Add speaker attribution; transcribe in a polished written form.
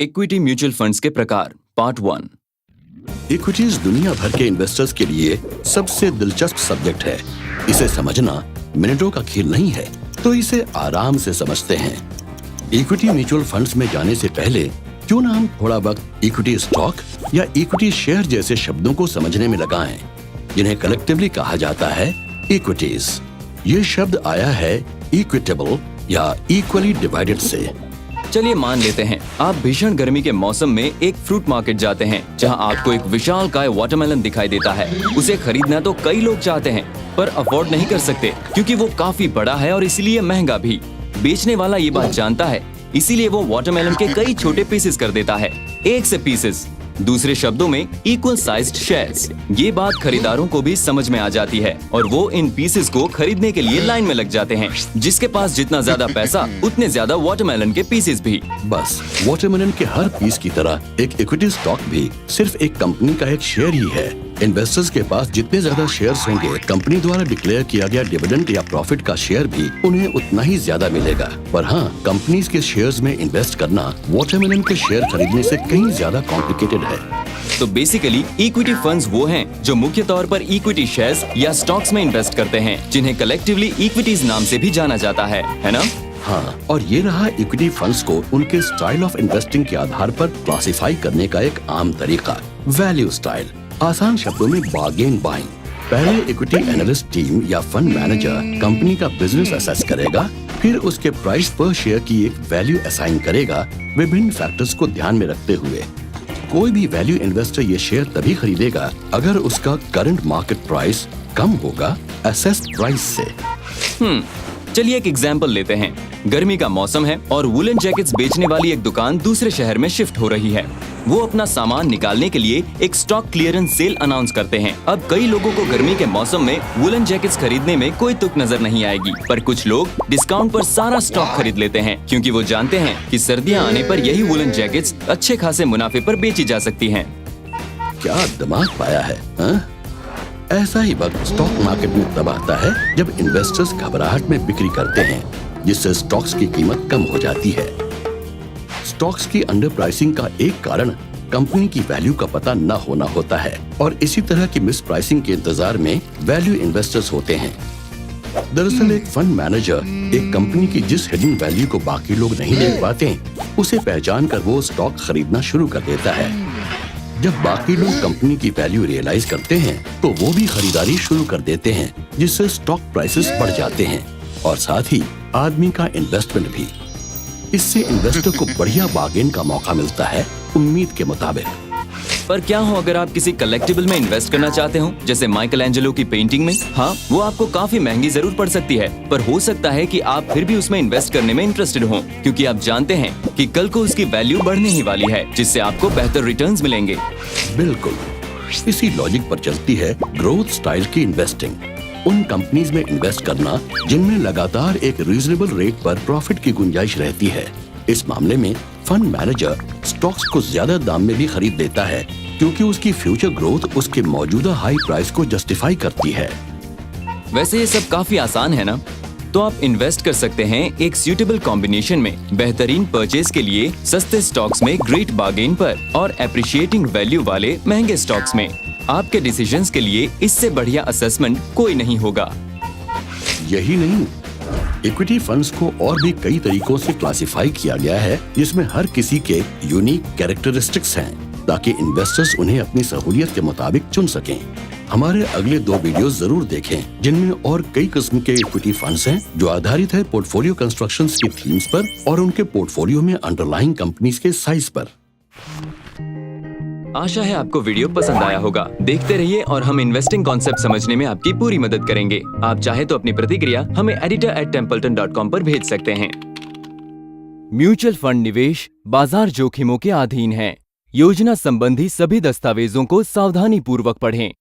Speaker 1: Equity mutual funds के प्रकार part 1।
Speaker 2: Equities दुनिया भर के इन्वेस्टर्स के लिए सबसे दिलचस्प सब्जेक्ट है। इसे समझना मिनटों का खेल नहीं है, तो इसे आराम से समझते हैं। इक्विटी म्यूचुअल फंड्स में जाने से पहले क्यों ना हम थोड़ा वक्त इक्विटी स्टॉक या इक्विटी शेयर जैसे शब्दों को समझने में लगाएं, जिन्हें कलेक्टिवली कहा जाता है इक्विटीज। ये शब्द आया है इक्विटेबल या इक्वली डिवाइडेड से।
Speaker 1: चलिए मान लेते हैं आप भीषण गर्मी के मौसम में एक फ्रूट मार्केट जाते हैं, जहां आपको एक विशालकाय वाटरमेलन दिखाई देता है। उसे खरीदना तो कई लोग चाहते हैं, पर अफोर्ड नहीं कर सकते क्योंकि वो काफी बड़ा है और इसलिए महंगा भी। बेचने वाला ये बात जानता है, इसीलिए वो वाटरमेलन के कई छोटे पीसेस कर देता है, एक से पीसेस, दूसरे शब्दों में इक्वल साइज्ड शेयर्स। ये बात खरीदारों को भी समझ में आ जाती है और वो इन पीसेस को खरीदने के लिए लाइन में लग जाते हैं। जिसके पास जितना ज्यादा पैसा उतने ज्यादा वाटरमेलन के पीसेस भी।
Speaker 2: बस वाटरमेलन के हर पीस की तरह एक इक्विटी स्टॉक भी सिर्फ एक कंपनी का एक शेयर ही है। इन्वेस्टर्स के पास जितने ज्यादा शेयर्स होंगे, कंपनी द्वारा डिक्लेयर किया गया डिविडेंड या प्रॉफिट का शेयर भी उन्हें उतना ही ज्यादा मिलेगा। पर हाँ, कंपनीज के शेयर्स में इन्वेस्ट करना वाटरमेलन के शेयर खरीदने से कहीं ज्यादा कॉम्प्लिकेटेड है।
Speaker 1: तो बेसिकली इक्विटी फंड्स वो हैं जो मुख्य तौर पर इक्विटी शेयर्स या स्टॉक्स में इन्वेस्ट करते हैं, जिन्हें कलेक्टिवली इक्विटीज नाम से भी जाना जाता है ना?
Speaker 2: हाँ, और ये रहा इक्विटी फंड्स को उनके स्टाइल ऑफ इन्वेस्टिंग के आधार पर क्लासिफाई करने का एक आम तरीका, वैल्यू स्टाइल। आसान शब्दों में बार्गेन बाइंग। पहले इक्विटी एनालिस्ट टीम या फंड मैनेजर कंपनी का बिजनेस असेस करेगा, फिर उसके प्राइस पर शेयर की एक वैल्यू असाइन करेगा विभिन्न फैक्टर्स को ध्यान में रखते हुए। कोई भी वैल्यू इन्वेस्टर ये शेयर तभी खरीदेगा अगर उसका करंट मार्केट प्राइस कम होगा असेस्ड प्राइस से।
Speaker 1: चलिए एक एग्जाम्पल लेते हैं। गर्मी का मौसम है और वुलन जैकेट्स बेचने वाली एक दुकान दूसरे शहर में शिफ्ट हो रही है। वो अपना सामान निकालने के लिए एक स्टॉक क्लियरेंस सेल अनाउंस करते हैं। अब कई लोगों को गर्मी के मौसम में वुलन जैकेट्स खरीदने में कोई तुक नजर नहीं आएगी, पर कुछ लोग डिस्काउंट पर सारा स्टॉक खरीद लेते हैं, क्योंकि वो जानते हैं कि सर्दियां आने पर यही वुलन जैकेट्स अच्छे खासे मुनाफे पर बेची जा सकती हैं।
Speaker 2: क्या दिमाग पाया है, हा? ऐसा ही वक्त स्टॉक मार्केट में तब आता है जब इन्वेस्टर्स घबराहट में बिक्री करते हैं, जिससे स्टॉक्स की कीमत कम हो जाती है। स्टॉक्स की अंडर प्राइसिंग का एक कारण कंपनी की वैल्यू का पता न होना होता है, और इसी तरह की मिस प्राइसिंग के इंतजार में वैल्यू इन्वेस्टर्स होते हैं। दरअसल एक फंड मैनेजर एक कंपनी की जिस हिडन वैल्यू को बाकी लोग नहीं देख पाते, उसे पहचान कर वो स्टॉक खरीदना शुरू कर देता है। जब बाकी लोग कंपनी की वैल्यू रियलाइज करते हैं, तो वो भी खरीदारी शुरू कर देते हैं, जिससे स्टॉक प्राइसेस बढ़ जाते हैं और साथ ही आदमी का इन्वेस्टमेंट भी। इससे इन्वेस्टर को बढ़िया बार्गेन का मौका मिलता है, उम्मीद के मुताबिक।
Speaker 1: पर क्या हो अगर आप किसी कलेक्टिबल में इन्वेस्ट करना चाहते हो, जैसे माइकल एंजेलो की पेंटिंग में? हाँ, वो आपको काफी महंगी जरूर पड़ सकती है, पर हो सकता है कि आप फिर भी उसमें इन्वेस्ट करने में इंटरेस्टेड हो, क्योंकि आप जानते हैं कि कल को उसकी वैल्यू बढ़ने ही वाली है, जिससे आपको बेहतर रिटर्न्स मिलेंगे।
Speaker 2: बिल्कुल इसी लॉजिक पर चलती है ग्रोथ स्टाइल की इन्वेस्टिंग। उन कंपनीज में इन्वेस्ट करना जिनमें लगातार एक रीजनेबल रेट पर प्रॉफिट की गुंजाइश रहती है। इस मामले में फंड मैनेजर स्टॉक्स को ज्यादा दाम में भी खरीद लेता है, क्योंकि उसकी फ्यूचर ग्रोथ उसके मौजूदा हाई प्राइस को जस्टिफाई करती है।
Speaker 1: वैसे ये सब काफी आसान है ना? तो आप इन्वेस्ट कर सकते हैं एक सूटेबल कॉम्बिनेशन में, बेहतरीन परचेज के लिए सस्ते स्टॉक्स में ग्रेट बार्गेन पर, और एप्रिशिएटिंग वैल्यू वाले महंगे स्टॉक्स में। आपके डिसीजंस के लिए इससे बढ़िया असेसमेंट कोई नहीं होगा।
Speaker 2: यही नहीं, इक्विटी फंड्स को और भी कई तरीकों से क्लासिफाई किया गया है, जिसमें हर किसी के यूनिक कैरेक्टरिस्टिक्स हैं, ताकि इन्वेस्टर्स उन्हें अपनी सहूलियत के मुताबिक चुन सकें। हमारे अगले 2 वीडियोस जरूर देखें, जिनमें और कई किस्म के इक्विटी फंड्स हैं, जो आधारित है पोर्टफोलियो कंस्ट्रक्शन की थीम्स पर और उनके पोर्टफोलियो में अंडरलाइंग कंपनीज के साइज पर।
Speaker 1: आशा है आपको वीडियो पसंद आया होगा। देखते रहिए और हम इन्वेस्टिंग कॉन्सेप्ट समझने में आपकी पूरी मदद करेंगे। आप चाहे तो अपनी प्रतिक्रिया हमें editor@templeton.com पर भेज सकते हैं। म्यूचुअल फंड निवेश बाजार जोखिमों के अधीन है। योजना संबंधी सभी दस्तावेजों को सावधानी पूर्वक पढ़ें।